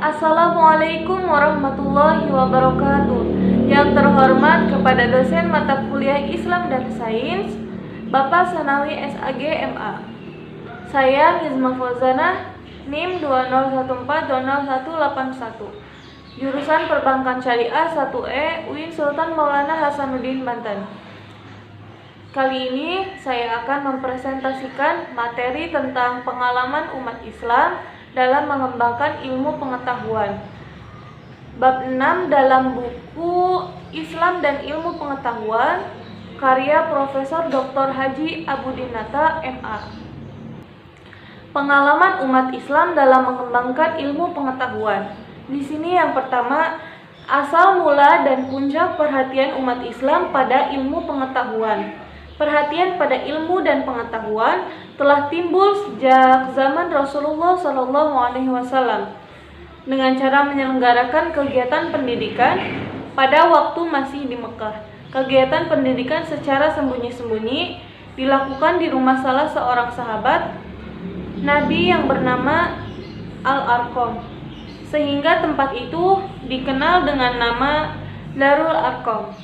Assalamualaikum warahmatullahi wabarakatuh. Yang terhormat kepada dosen mata kuliah Islam dan Sains, Bapak Sanawi SAG MA. Saya Hizma Fauzana, NIM 2014200181. Jurusan Perbankan Syariah 1E, UIN Sultan Maulana Hasanuddin, Banten. Kali ini saya akan mempresentasikan materi tentang pengalaman umat Islam dalam mengembangkan ilmu pengetahuan. Bab 6 dalam buku Islam dan Ilmu Pengetahuan karya Profesor Dr. Haji Abudinata MA. Pengalaman umat Islam dalam mengembangkan ilmu pengetahuan. Di sini yang pertama, asal mula dan puncak perhatian umat Islam pada ilmu pengetahuan. Perhatian pada ilmu dan pengetahuan telah timbul sejak zaman Rasulullah SAW dengan cara menyelenggarakan kegiatan pendidikan pada waktu masih di Mekah. Kegiatan pendidikan secara sembunyi-sembunyi dilakukan di rumah salah seorang sahabat Nabi yang bernama Al-Arqam, sehingga tempat itu dikenal dengan nama Darul Arqam.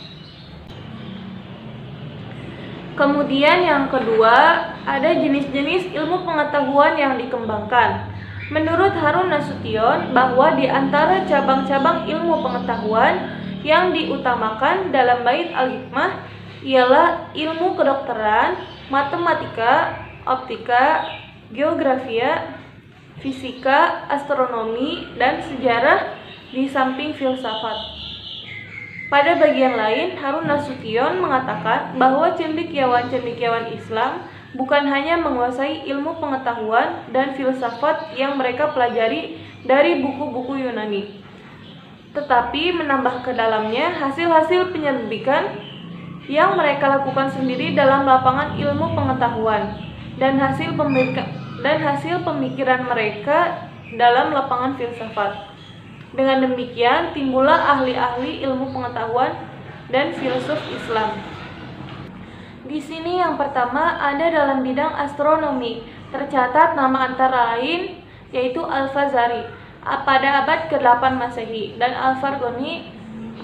Kemudian yang kedua, ada jenis-jenis ilmu pengetahuan yang dikembangkan. Menurut Harun Nasution, bahwa di antara cabang-cabang ilmu pengetahuan yang diutamakan dalam bait Al-Hikmah ialah ilmu kedokteran, matematika, optika, geografia, fisika, astronomi, dan sejarah di samping filsafat. Pada bagian lain, Harun Nasution mengatakan bahwa cendekiawan-cendekiawan Islam bukan hanya menguasai ilmu pengetahuan dan filsafat yang mereka pelajari dari buku-buku Yunani, tetapi menambah ke dalamnya hasil-hasil penyelidikan yang mereka lakukan sendiri dalam lapangan ilmu pengetahuan dan hasil pemikiran mereka dalam lapangan filsafat. Dengan demikian, timbullah ahli-ahli ilmu pengetahuan dan filsuf Islam. Di sini yang pertama ada dalam bidang astronomi, tercatat nama antara lain yaitu Al-Fazari pada abad ke-8 Masehi dan Al-Farghani.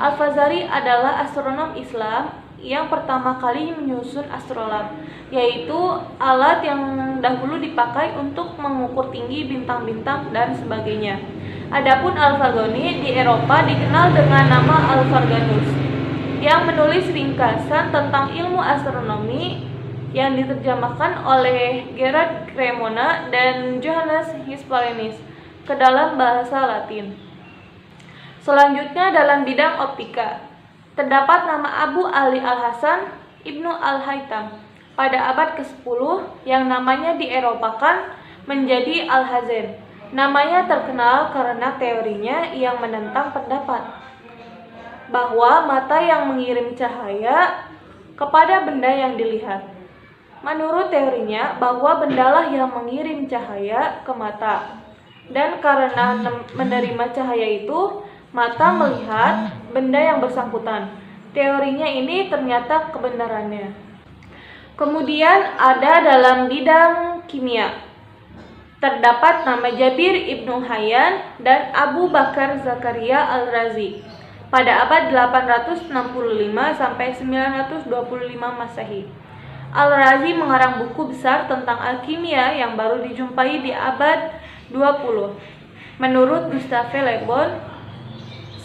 Al-Fazari adalah astronom Islam yang pertama kali menyusun astrolab, yaitu alat yang dahulu dipakai untuk mengukur tinggi bintang-bintang dan sebagainya. Adapun Al-Farghani di Eropa dikenal dengan nama Al-Farganus, yang menulis ringkasan tentang ilmu astronomi yang diterjemahkan oleh Gerard Cremona dan Johannes Hispalis ke dalam bahasa Latin. Selanjutnya dalam bidang optika, terdapat nama Abu Ali Al-Hasan Ibnu Al-Haytham pada abad ke-10 yang namanya dieropakan menjadi Al-Hazen. Namanya terkenal karena teorinya yang menentang pendapat bahwa mata yang mengirim cahaya kepada benda yang dilihat. Menurut teorinya bahwa bendalah yang mengirim cahaya ke mata, dan karena menerima cahaya itu, mata melihat benda yang bersangkutan. Teorinya ini ternyata kebenarannya. Kemudian ada dalam bidang kimia, terdapat nama Jabir Ibnu Hayyan dan Abu Bakar Zakaria Al-Razi pada abad 865 sampai 925 Masehi. Al-Razi mengarang buku besar tentang alkimia yang baru dijumpai di abad 20. Menurut Gustave Le Bon,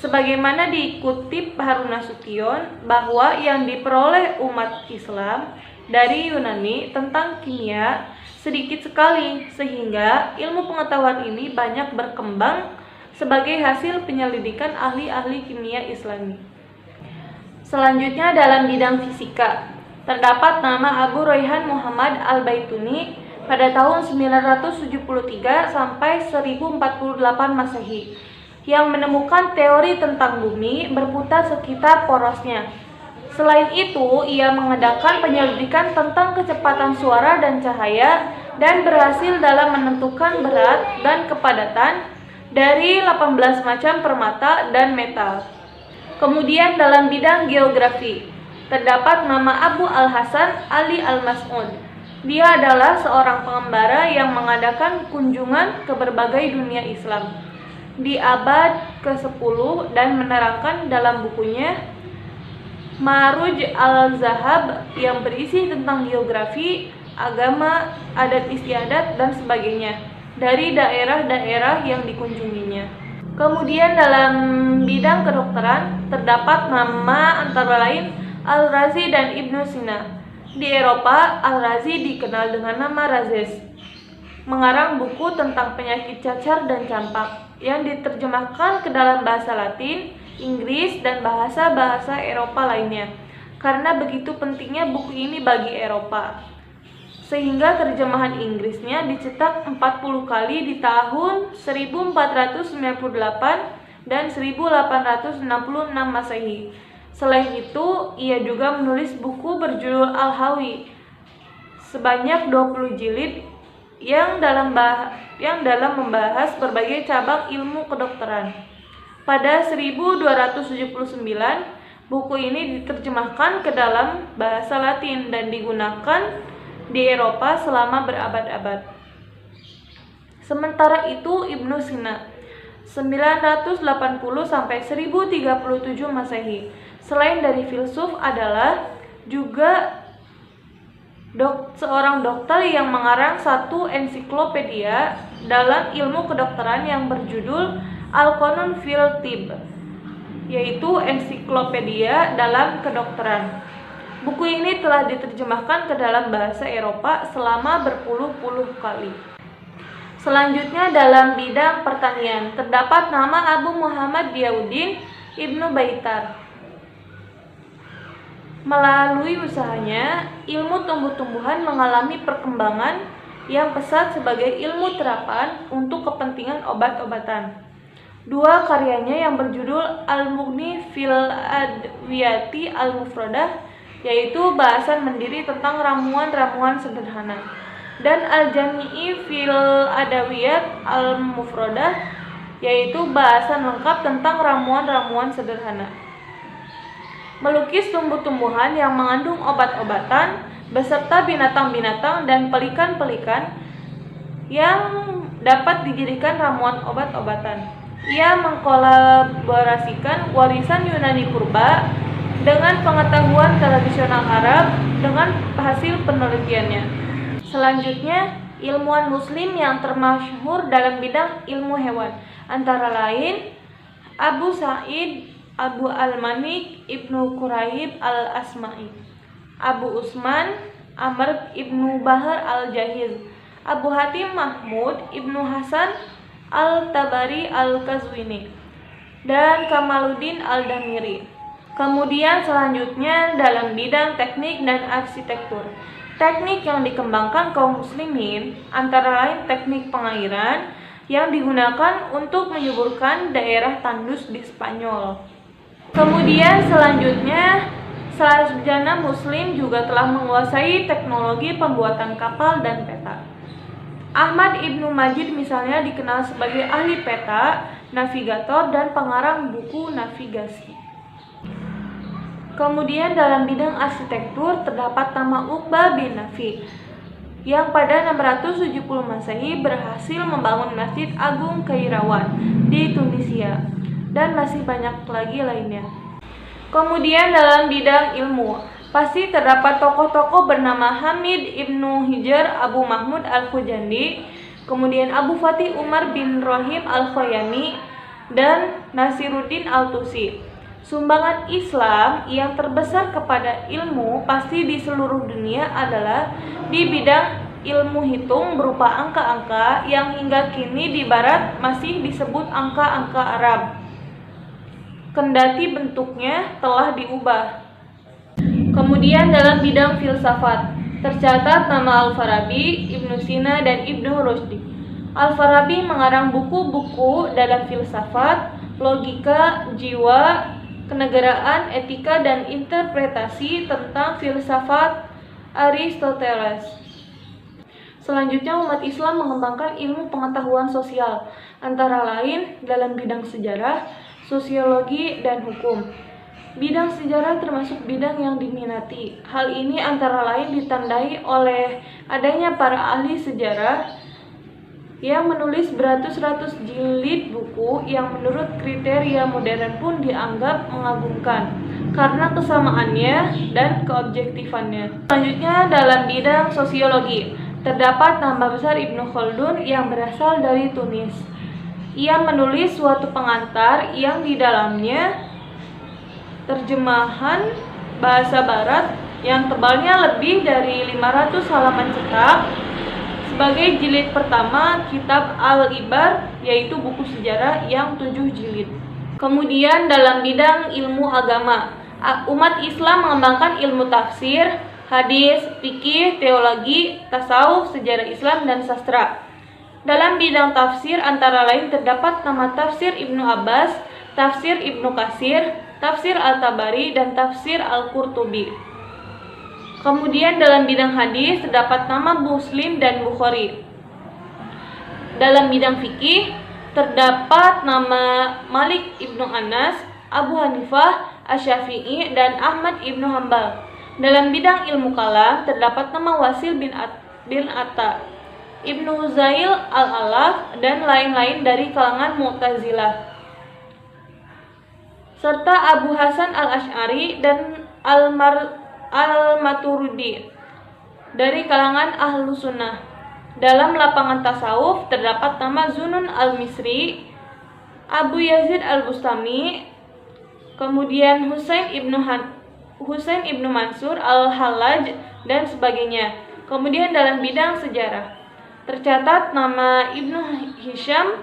sebagaimana dikutip Harun Nasution, bahwa yang diperoleh umat Islam dari Yunani tentang kimia sedikit sekali, sehingga ilmu pengetahuan ini banyak berkembang sebagai hasil penyelidikan ahli-ahli kimia Islami. Selanjutnya dalam bidang fisika, terdapat nama Abu Rayhan Muhammad Al-Baituni pada tahun 973 sampai 1048 Masehi, yang menemukan teori tentang bumi berputar sekitar porosnya. Selain itu, ia mengadakan penyelidikan tentang kecepatan suara dan cahaya dan berhasil dalam menentukan berat dan kepadatan dari 18 macam permata dan metal. Kemudian dalam bidang geografi, terdapat nama Abu Al-Hasan Ali Al-Mas'ud. Dia adalah seorang pengembara yang mengadakan kunjungan ke berbagai dunia Islam. di abad ke-10 dan menerangkan dalam bukunya Ma'ruj al-Zahab yang berisi tentang geografi, agama, adat istiadat, dan sebagainya dari daerah-daerah yang dikunjunginya. Kemudian dalam bidang kedokteran terdapat nama antara lain Al-Razi dan Ibnu Sina. Di Eropa, Al-Razi dikenal dengan nama Rhazes, mengarang buku tentang penyakit cacar dan campak yang diterjemahkan ke dalam bahasa Latin, Inggris, dan bahasa-bahasa Eropa lainnya. Karena begitu pentingnya buku ini bagi Eropa, sehingga terjemahan Inggrisnya dicetak 40 kali di tahun 1498 dan 1866 Masehi. Selain itu, ia juga menulis buku berjudul Al-Hawi sebanyak 20 jilid yang dalam membahas berbagai cabang ilmu kedokteran. Pada 1279, buku ini diterjemahkan ke dalam bahasa Latin dan digunakan di Eropa selama berabad-abad. Sementara itu, Ibnu Sina 980 sampai 1037 Masehi. Selain dari filsuf adalah juga seorang dokter yang mengarang satu ensiklopedia dalam ilmu kedokteran yang berjudul Al-Qanun fil Tibb, yaitu ensiklopedia dalam kedokteran. Buku ini telah diterjemahkan ke dalam bahasa Eropa selama berpuluh-puluh kali. Selanjutnya dalam bidang pertanian terdapat nama Abu Muhammad Diyauddin Ibnu Baitar. Melalui usahanya, ilmu tumbuh-tumbuhan mengalami perkembangan yang pesat sebagai ilmu terapan untuk kepentingan obat-obatan. Dua karyanya yang berjudul Al-Mughni fil Adwiyati Al-Mufradah, yaitu bahasan mendiri tentang ramuan-ramuan sederhana, dan Al-Jami'i fil Adawiyat Al-Mufradah, yaitu bahasan lengkap tentang ramuan-ramuan sederhana. Melukis tumbuh-tumbuhan yang mengandung obat-obatan beserta binatang-binatang dan pelikan-pelikan yang dapat dijadikan ramuan obat-obatan. Ia mengkolaborasikan warisan Yunani purba dengan pengetahuan tradisional Arab dengan hasil penelitiannya. Selanjutnya, ilmuwan muslim yang termasyhur dalam bidang ilmu hewan antara lain Abu Sa'id Abu Al-Manik Ibnu Quraib Al-Asma'i, Abu Usman Amr Ibnu Bahar Al-Jahiz, Abu Hatim Mahmud Ibnu Hasan Al-Tabari Al-Qazwini, dan Kamaluddin Al-Damiri. Kemudian selanjutnya dalam bidang teknik dan arsitektur. Teknik yang dikembangkan kaum muslimin antara lain teknik pengairan yang digunakan untuk menyuburkan daerah tandus di Spanyol. Kemudian selanjutnya, sarjana muslim juga telah menguasai teknologi pembuatan kapal dan peta. Ahmad Ibnu Majid misalnya dikenal sebagai ahli peta, navigator, dan pengarang buku navigasi. Kemudian dalam bidang arsitektur terdapat nama Uqbah bin Nafi yang pada 670 Masehi berhasil membangun Masjid Agung Kairawan di Tunisia, dan masih banyak lagi lainnya. Kemudian dalam bidang ilmu, pasti terdapat tokoh-tokoh bernama Hamid Ibnu Hijar Abu Mahmud Al-Khujandi, kemudian Abu Fatih Umar bin Rohim Al-Khoyani, dan Nasiruddin Al-Tusi. Sumbangan Islam yang terbesar kepada ilmu pasti di seluruh dunia adalah di bidang ilmu hitung berupa angka-angka yang hingga kini di barat masih disebut angka-angka Arab, kendati bentuknya telah diubah. Kemudian dalam bidang filsafat tercatat nama Al-Farabi, Ibnu Sina, dan Ibnu Rushdi. Al-Farabi mengarang buku-buku dalam filsafat, logika, jiwa, kenegaraan, etika, dan interpretasi tentang filsafat Aristoteles. Selanjutnya, umat Islam mengembangkan ilmu pengetahuan sosial, antara lain dalam bidang sejarah, sosiologi, dan hukum. Bidang sejarah termasuk bidang yang diminati. Hal ini antara lain ditandai oleh adanya para ahli sejarah yang menulis beratus-ratus jilid buku yang menurut kriteria modern pun dianggap mengagumkan karena kesamaannya dan keobjektifannya. Selanjutnya dalam bidang sosiologi, terdapat nama besar Ibnu Khaldun yang berasal dari Tunis. Ia menulis suatu pengantar yang di dalamnya terjemahan bahasa barat yang tebalnya lebih dari 500 halaman cetak sebagai jilid pertama kitab Al-Ibar, yaitu buku sejarah yang 7 jilid. Kemudian dalam bidang ilmu agama, umat Islam mengembangkan ilmu tafsir, hadis, fikih, teologi, tasawuf, sejarah Islam, dan sastra. Dalam bidang tafsir antara lain terdapat nama tafsir Ibnu Abbas, tafsir Ibnu Katsir, tafsir Al-Tabari, dan tafsir Al-Qurtubi. Kemudian dalam bidang hadis terdapat nama Muslim dan Bukhari. Dalam bidang fikih terdapat nama Malik Ibnu Anas, Abu Hanifah, Asy-Syafi'i, dan Ahmad Ibnu Hambal. Dalam bidang ilmu kalam terdapat nama Wasil bin Atta, Ibnu Zail Al-Alaf, dan lain-lain dari kalangan Mu'tazilah, serta Abu Hasan Al-Asy'ari dan Al-Maturidi dari kalangan Ahlu Sunnah. Dalam lapangan tasawuf terdapat nama Zunun Al-Misri, Abu Yazid Al-Bustami, kemudian Husain Ibnu Mansur Al-Hallaj, dan sebagainya. Kemudian dalam bidang sejarah tercatat nama Ibnu Hisham,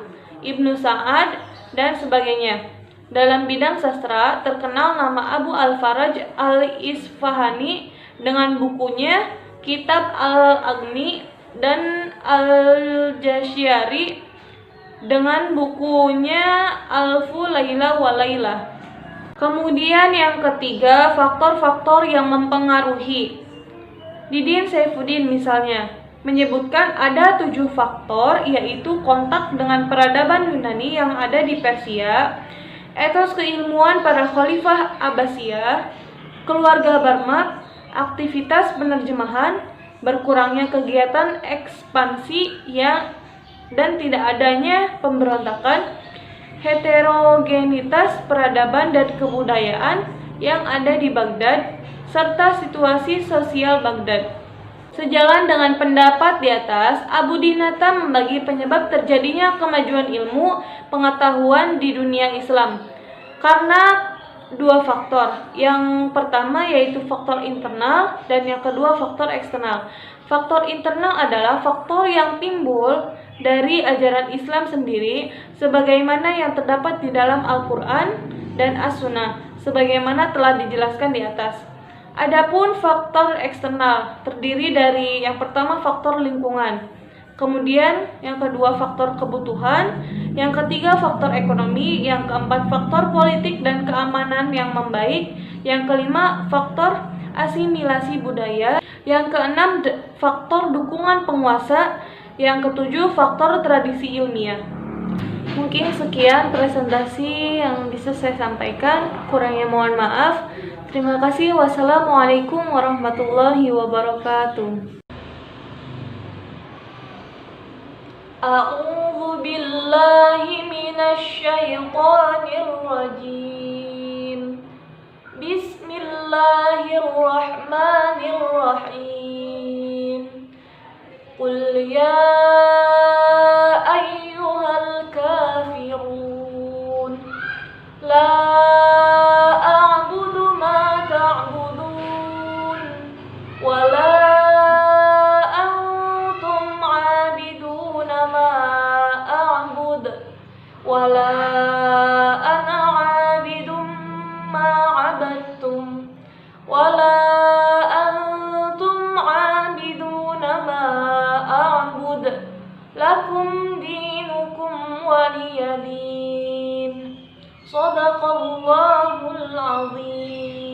Ibnu Sa'ad, dan sebagainya. Dalam bidang sastra terkenal nama Abu Al-Faraj Al-Isfahani dengan bukunya Kitab Al-Aghni, dan Al-Jashyari dengan bukunya Alfu Laila wa Laila. Kemudian yang ketiga, faktor-faktor yang mempengaruhi. Didin Saifuddin misalnya menyebutkan ada 7 faktor, yaitu kontak dengan peradaban Yunani yang ada di Persia, etos keilmuan para khalifah Abbasiyah, keluarga Barmak, aktivitas penerjemahan, berkurangnya kegiatan ekspansi dan tidak adanya pemberontakan, heterogenitas peradaban dan kebudayaan yang ada di Baghdad, serta situasi sosial Baghdad. Sejalan dengan pendapat di atas, Abu Dinata membagi penyebab terjadinya kemajuan ilmu pengetahuan di dunia Islam karena 2 faktor. Yang pertama yaitu faktor internal dan yang kedua faktor eksternal. Faktor internal adalah faktor yang timbul dari ajaran Islam sendiri sebagaimana yang terdapat di dalam Al-Quran dan As-Sunnah sebagaimana telah dijelaskan di atas. Adapun faktor eksternal terdiri dari yang pertama faktor lingkungan, kemudian yang kedua faktor kebutuhan, yang ketiga faktor ekonomi, yang keempat faktor politik dan keamanan yang membaik, yang kelima faktor asimilasi budaya, yang keenam faktor dukungan penguasa, yang ketujuh faktor tradisi ilmiah. Mungkin sekian presentasi yang bisa saya sampaikan, kurangnya mohon maaf. Terima kasih. Wassalamualaikum warahmatullahi wabarakatuh. A'udzu billahi minasy syaithanir rajim. Bismillahirrahmanirrahim. Qul ya ayyuhal kafirun la ولا أنتم عابدون ما أعبد ولا أنا عابد ما عبدتم ولا أنتم عابدون ما أعبد لكم دينكم ولي دين صدق الله العظيم.